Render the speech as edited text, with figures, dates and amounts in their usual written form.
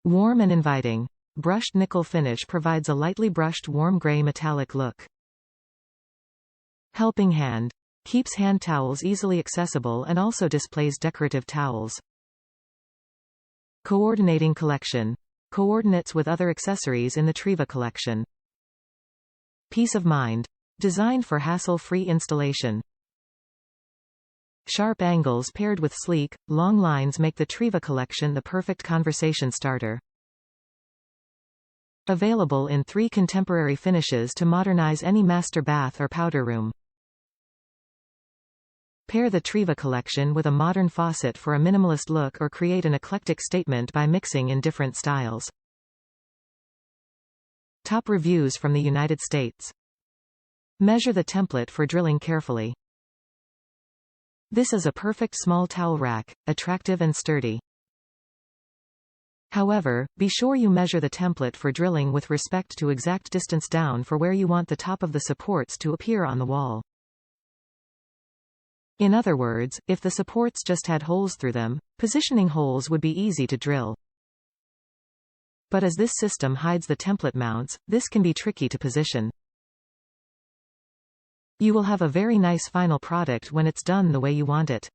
Warm and inviting. Brushed nickel finish provides a lightly brushed warm gray metallic look. Helping hand. Keeps hand towels easily accessible and also displays decorative towels. Coordinating collection. Coordinates with other accessories in the Triva collection. Peace of mind. Designed for hassle-free installation. Sharp angles paired with sleek, long lines make the Triva collection the perfect conversation starter. Available in 3 contemporary finishes to modernize any master bath or powder room. Pair the Triva collection with a modern faucet for a minimalist look or create an eclectic statement by mixing in different styles. Top reviews from the United States. Measure the template for drilling carefully. This is a perfect small towel rack, attractive and sturdy. However, be sure you measure the template for drilling with respect to exact distance down for where you want the top of the supports to appear on the wall. In other words, if the supports just had holes through them, positioning holes would be easy to drill. But as this system hides the template mounts, this can be tricky to position. You will have a very nice final product when it's done the way you want it.